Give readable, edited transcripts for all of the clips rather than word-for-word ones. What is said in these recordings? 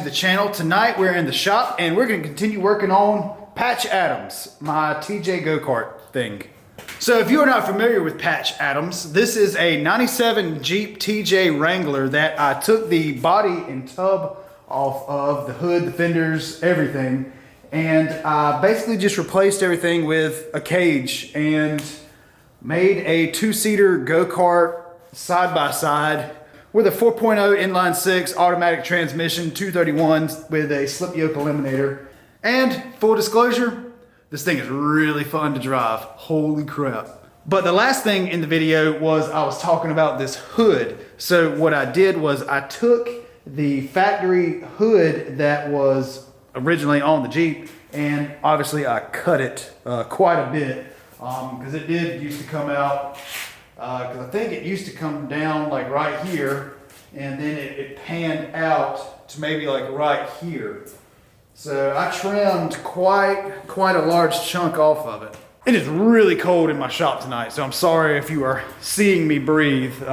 the channel. Tonight we're in the shop and we're going to continue working on Patch Adams, my TJ Go-Kart thing. So if you are not familiar with Patch Adams, this is a 97 Jeep TJ Wrangler that I took the body and tub off of, the hood, the fenders, everything. And I basically just replaced everything with a cage and made a two-seater go-kart side-by-side with a 4.0 inline 6 automatic transmission, 231s with a slip yoke eliminator. And full disclosure, this thing is really fun to drive. Holy crap. But the last thing in the video was I was talking about this hood. So what I did was I took the factory hood that was originally on the Jeep and obviously I cut it quite a bit because it did used to come out, because I think it used to come down like right here and then it panned out to maybe like right here. So I trimmed quite a large chunk off of it. It is really cold in my shop tonight, so I'm sorry if you are seeing me breathe.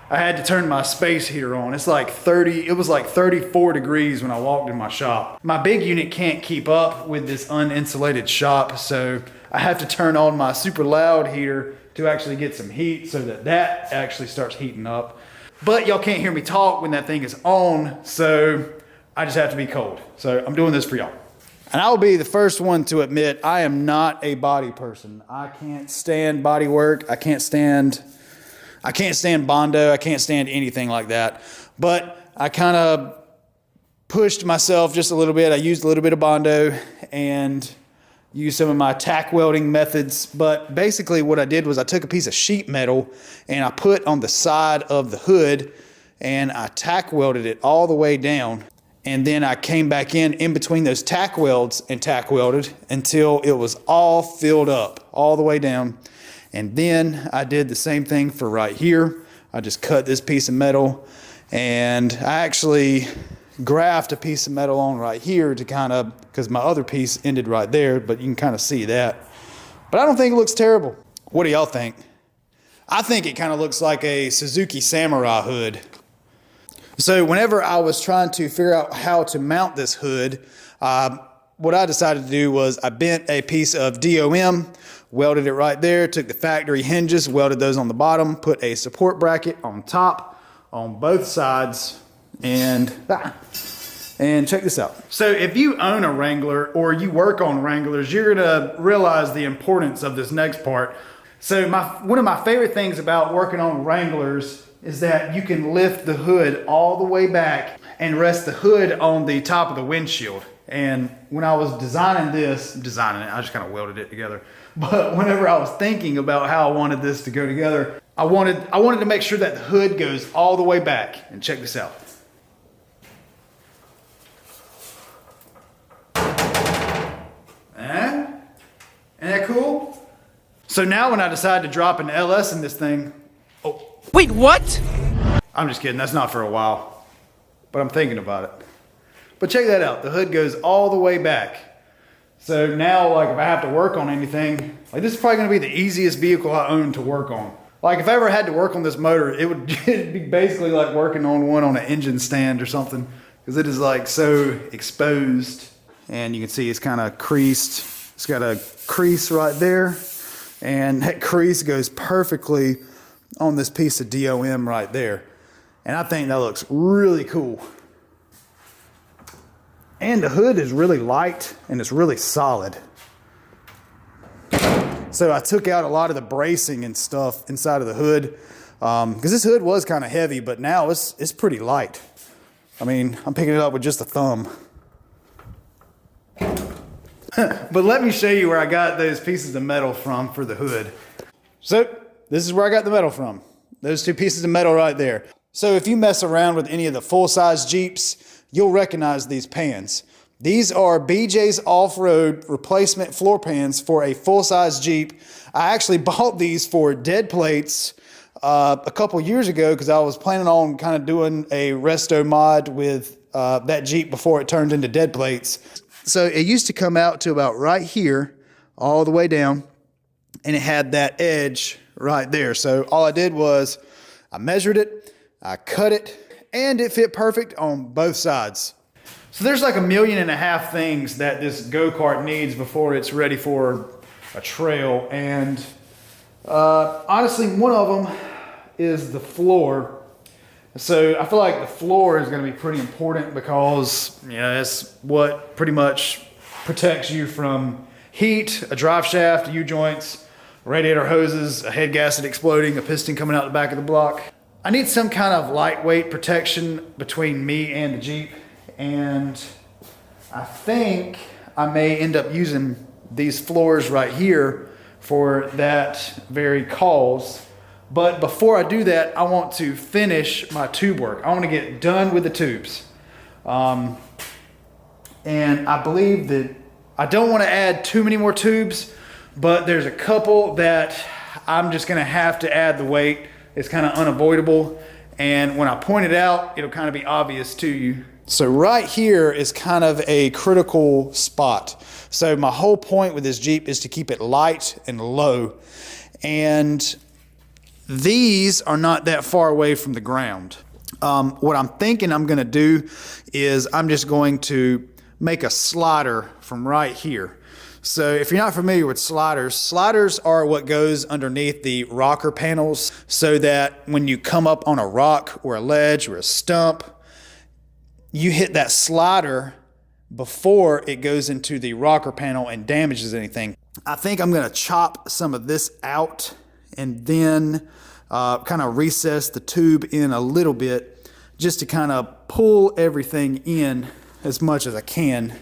I had to turn my space heater on. It's like 30, it was like 34 degrees when I walked in my shop. My big unit can't keep up with this uninsulated shop, so I have to turn on my super loud heater to actually get some heat so that actually starts heating up. But y'all can't hear me talk when that thing is on, so I just have to be cold. So I'm doing this for y'all. And I will be the first one to admit I am not a body person. I can't stand body work. I can't stand Bondo. I can't stand anything like that. But I kind of pushed myself just a little bit. I used a little bit of Bondo and used some of my tack welding methods. But basically what I did was I took a piece of sheet metal and I put on the side of the hood and I tack welded it all the way down. And then I came back in between those tack welds and tack welded until it was all filled up all the way down. And then I did the same thing for right here. I just cut this piece of metal and I actually graphed a piece of metal on right here to kind of, because my other piece ended right there, but you can kind of see that. But I don't think it looks terrible. What do y'all think? I think it kind of looks like a Suzuki Samurai hood. So whenever I was trying to figure out how to mount this hood, what I decided to do was I bent a piece of DOM, welded it right there, took the factory hinges, welded those on the bottom, put a support bracket on top on both sides, and check this out. So if you own a Wrangler or you work on Wranglers, you're gonna realize the importance of this next part. So one of my favorite things about working on Wranglers is that you can lift the hood all the way back and rest the hood on the top of the windshield. And when I was designing it, I just kind of welded it together. But whenever I was thinking about how I wanted this to go together, I wanted to make sure that the hood goes all the way back. And check this out. Isn't that cool? So now when I decide to drop an LS in this thing, wait, what? I'm just kidding, that's not for a while, but I'm thinking about it. But check that out, the hood goes all the way back. So now, like, if I have to work on anything, like, this is probably gonna be the easiest vehicle I own to work on. Like, if I ever had to work on this motor, it'd be basically like working on one on an engine stand or something, because it is like so exposed. And you can see it's kind of creased. It's got a crease right there, and that crease goes perfectly on this piece of DOM right there. And I think that looks really cool. And the hood is really light and it's really solid. So I took out a lot of the bracing and stuff inside of the hood, because this hood was kind of heavy, but now it's pretty light. I mean, I'm picking it up with just a thumb. But let me show you where I got those pieces of metal from for the hood. So this is where I got the metal from. Those two pieces of metal right there. So if you mess around with any of the full-size Jeeps, you'll recognize these pans. These are BJ's Off-Road replacement floor pans for a full-size Jeep. I actually bought these for dead plates a couple years ago because I was planning on kind of doing a resto mod with that Jeep before it turned into dead plates. So it used to come out to about right here, all the way down, and it had that edge right there. So all I did was I measured it, I cut it, and it fit perfect on both sides. So there's like 1.5 million things that this go-kart needs before it's ready for a trail. And honestly, one of them is the floor. So I feel like the floor is going to be pretty important because, you know, that's what pretty much protects you from heat, a drive shaft, U-joints, radiator hoses, a head gasket exploding, a piston coming out the back of the block. I need some kind of lightweight protection between me and the Jeep, and I think I may end up using these floors right here for that very cause. But before I do that, I want to finish my tube work. I want to get done with the tubes. And I believe that I don't want to add too many more tubes, but there's a couple that I'm just going to have to add the weight. It's kind of unavoidable. And when I point it out, it'll kind of be obvious to you. So right here is kind of a critical spot. So my whole point with this Jeep is to keep it light and low. And these are not that far away from the ground. What I'm thinking I'm going to do is I'm just going to make a slider from right here. So if you're not familiar with sliders, sliders are what goes underneath the rocker panels so that when you come up on a rock or a ledge or a stump, you hit that slider before it goes into the rocker panel and damages anything. I think I'm going to chop some of this out and then kind of recess the tube in a little bit just to kind of pull everything in as much as I can.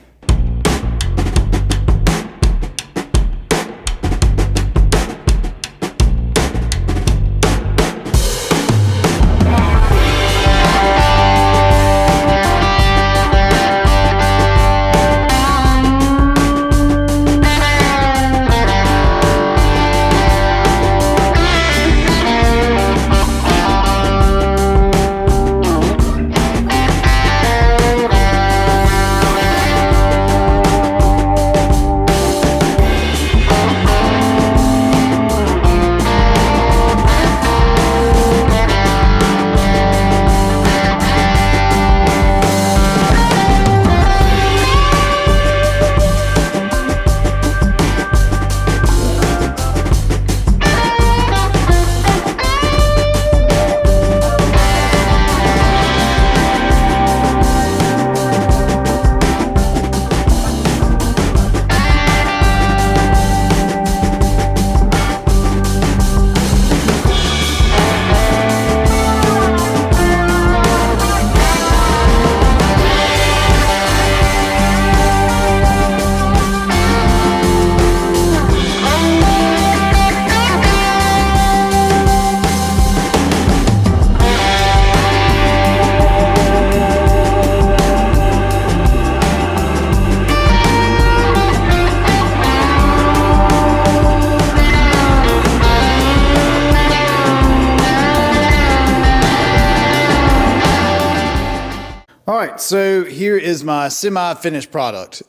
So here is my semi-finished product.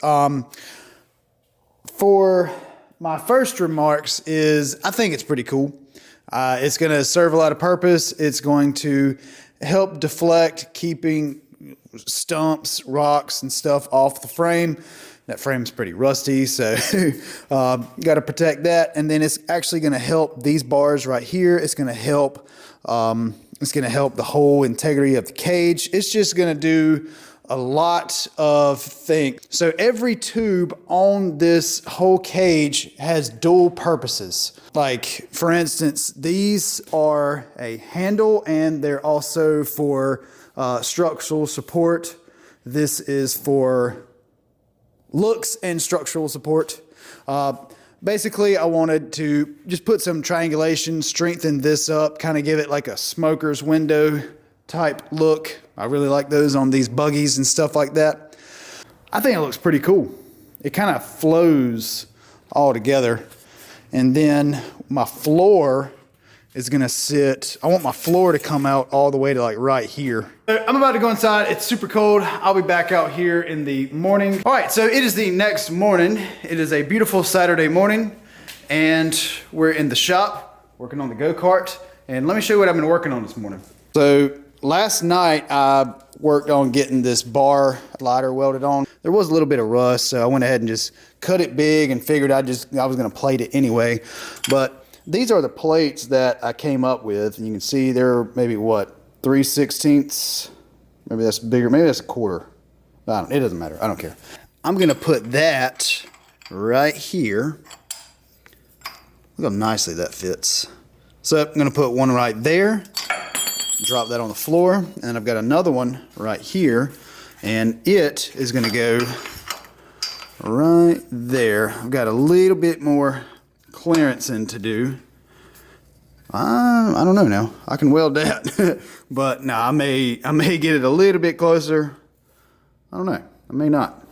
For my first remarks is I think it's pretty cool. It's going to serve a lot of purpose. It's going to help deflect keeping stumps, rocks, and stuff off the frame. That frame's pretty rusty, so got to protect that. And then it's actually going to help these bars right here. It's going to help. It's going to help the whole integrity of the cage. It's just going to do a lot of things. So every tube on this whole cage has dual purposes. Like, for instance, these are a handle and they're also for structural support. This is for looks and structural support. Basically, I wanted to just put some triangulation, strengthen this up, kind of give it like a smoker's window type look. I really like those on these buggies and stuff like that. I think it looks pretty cool. It kind of flows all together. And then my floor is gonna sit, I want my floor to come out all the way to like right here. I'm about to go inside. It's super cold. I'll be back out here in the morning. All right, so it is the next morning. It is a beautiful Saturday morning and we're in the shop working on the go-kart. And let me show you what I've been working on this morning. So last night I worked on getting this bar lighter welded on. There was a little bit of rust, so I went ahead and just cut it big and figured I was gonna plate it anyway. But these are the plates that I came up with, and you can see they're maybe what, 3/16. Maybe that's bigger, maybe that's a quarter. It doesn't matter, I don't care. I'm gonna put that right here. Look how nicely that fits. So I'm gonna put one right there, drop that on the floor, and I've got another one right here, and it is gonna go right there. I've got a little bit more clearance in to do. I don't know now. I can weld that, but no, I may get it a little bit closer. I don't know. I may not.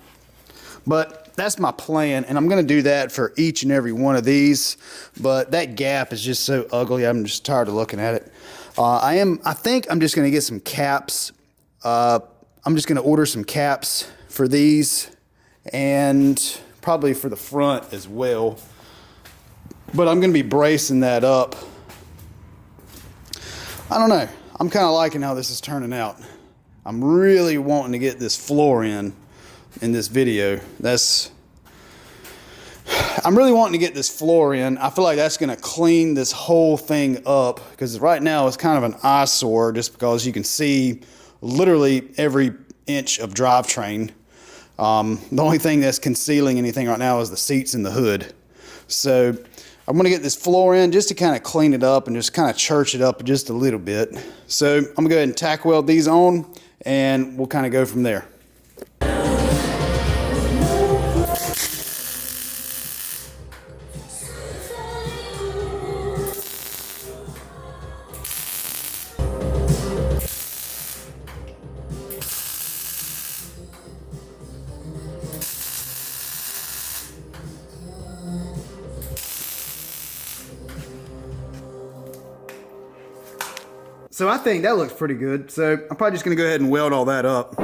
But that's my plan, and I'm gonna do that for each and every one of these. But that gap is just so ugly. I'm just tired of looking at it. I think I'm just gonna get some caps. I'm just gonna order some caps for these, and probably for the front as well. But I'm gonna be bracing that up. I don't know. I'm kind of liking how this is turning out. I'm really wanting to get this floor in this video. I'm really wanting to get this floor in. I feel like that's gonna clean this whole thing up, because right now it's kind of an eyesore just because you can see literally every inch of drivetrain. The only thing that's concealing anything right now is the seats and the hood. So I'm gonna get this floor in just to kind of clean it up and just kind of church it up just a little bit. So I'm gonna go ahead and tack weld these on, and we'll kind of go from there. So I think that looks pretty good. So I'm probably just gonna go ahead and weld all that up.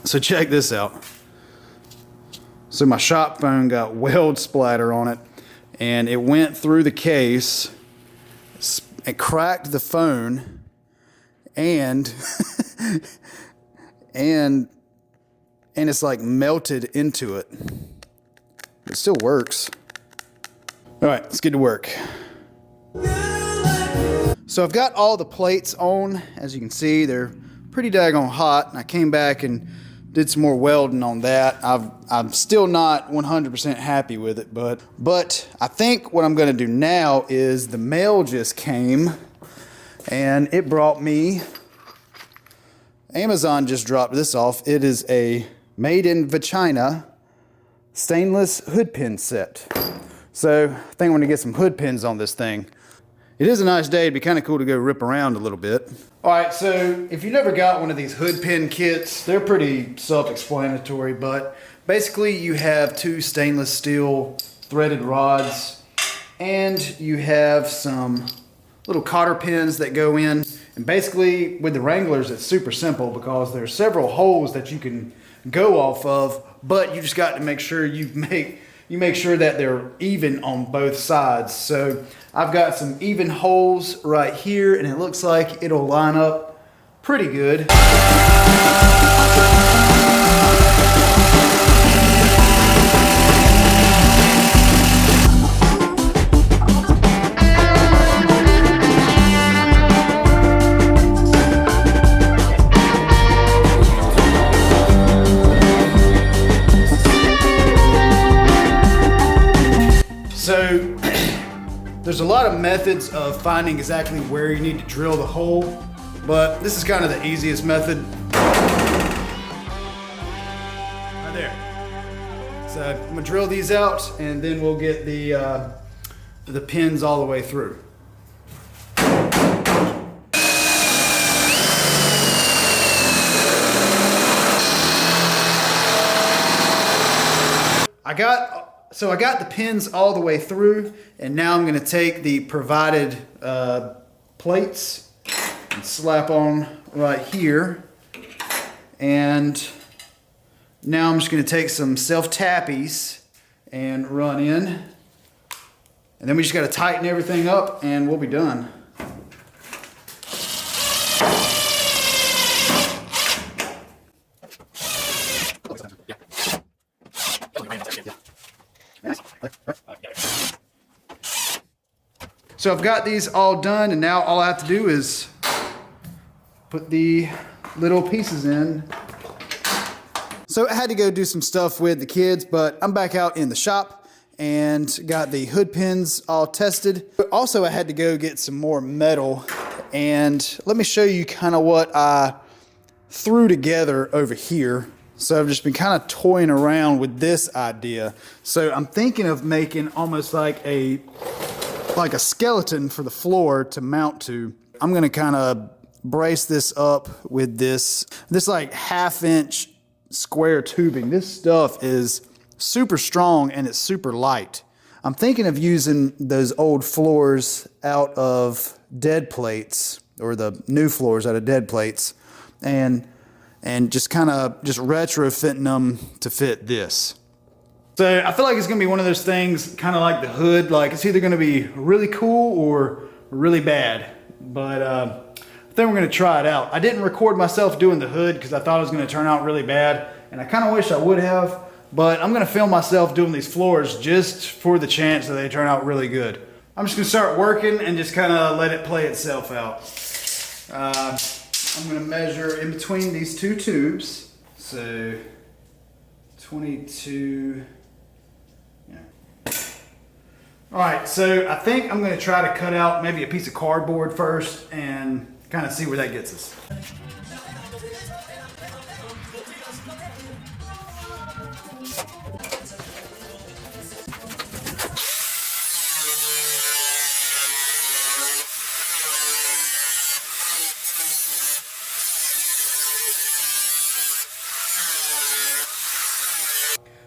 So check this out. So my shop phone got weld splatter on it, and it went through the case, it cracked the phone, and and it's like melted into it. It still works. All right, let's get to work. So I've got all the plates on. As you can see, they're pretty daggone hot, and I came back and did some more welding on that. I'm still not 100% happy with it, but I think what I'm gonna do now is the mail just came, and it brought me, Amazon just dropped this off. It is a made in China stainless hood pin set. So I think I'm gonna get some hood pins on this thing. It is a nice day. It'd be kind of cool to go rip around a little bit. All right, so if you never got one of these hood pin kits, they're pretty self-explanatory, but basically you have two stainless steel threaded rods, and you have some little cotter pins that go in. And basically with the Wranglers, it's super simple because there's several holes that you can go off of, but you just got to make sure you make sure that they're even on both sides. So I've got some even holes right here, and it looks like it'll line up pretty good. So there's a lot of methods of finding exactly where you need to drill the hole, but this is kind of the easiest method. Right there. So I'm gonna drill these out, and then we'll get the pins all the way through. I got the pins all the way through, and now I'm going to take the provided plates and slap on right here. And now I'm just going to take some self-tappies and run in. And then we just got to tighten everything up and we'll be done. So I've got these all done, and now all I have to do is put the little pieces in. So I had to go do some stuff with the kids, but I'm back out in the shop and got the hood pins all tested. But also I had to go get some more metal, and let me show you kind of what I threw together over here. So I've just been kind of toying around with this idea. So I'm thinking of making almost like a skeleton for the floor to mount to. I'm gonna kind of brace this up with this like 1/2 inch square tubing. This stuff is super strong and it's super light. I'm thinking of using those old floors out of dead plates, or the new floors out of dead plates, and just kind of retrofitting them to fit this. So I feel like it's gonna be one of those things, kind of like the hood, like it's either gonna be really cool or really bad. But I think we're gonna try it out. I didn't record myself doing the hood because I thought it was gonna turn out really bad, and I kind of wish I would have, but I'm gonna film myself doing these floors just for the chance that they turn out really good. I'm just gonna start working and just kind of let it play itself out. I'm gonna measure in between these two tubes. So 22, yeah. All right, so I think I'm gonna try to cut out maybe a piece of cardboard first and kind of see where that gets us.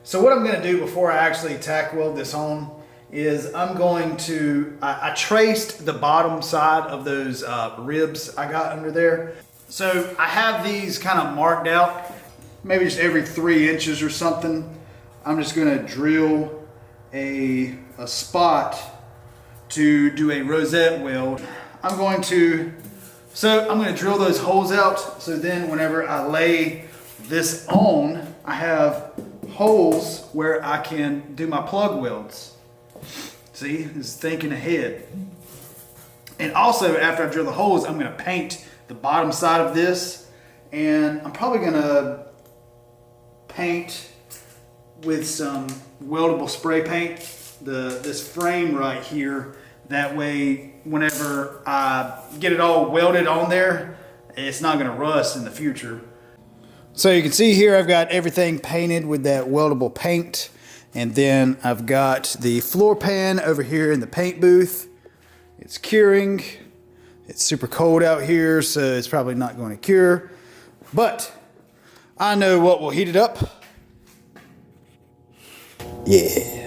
So what I'm gonna do before I actually tack weld this on is I'm going to, I traced the bottom side of those ribs I got under there. So I have these kind of marked out, maybe just every 3 inches or something. I'm just gonna drill a spot to do a rosette weld. I'm gonna drill those holes out, so then whenever I lay this on, I have holes where I can do my plug welds. See, it's thinking ahead. And also, after I drill the holes, I'm gonna paint the bottom side of this, and I'm probably gonna paint with some weldable spray paint this frame right here. That way, whenever I get it all welded on there, it's not gonna rust in the future. So you can see here I've got everything painted with that weldable paint, and then I've got the floor pan over here in the paint booth. It's curing. It's super cold out here, so it's probably not going to cure, but I know what will heat it up. Yeah.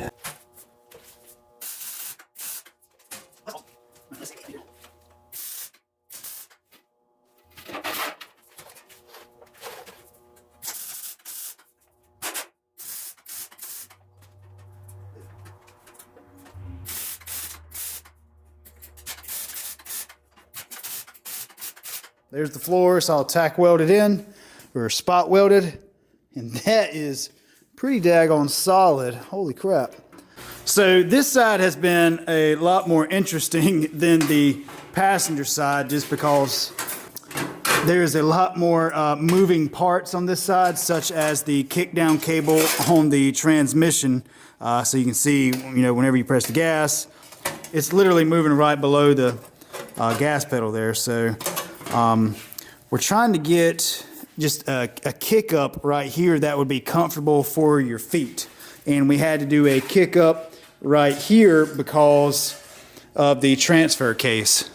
There's the floor, so I'll tack weld it in, or spot welded, and that is pretty daggone solid. Holy crap. So this side has been a lot more interesting than the passenger side, just because there's a lot more moving parts on this side, such as the kick down cable on the transmission. So you can see, whenever you press the gas, it's literally moving right below the gas pedal there. So we're trying to get just a kick up right here that would be comfortable for your feet. And we had to do a kick up right here because of the transfer case.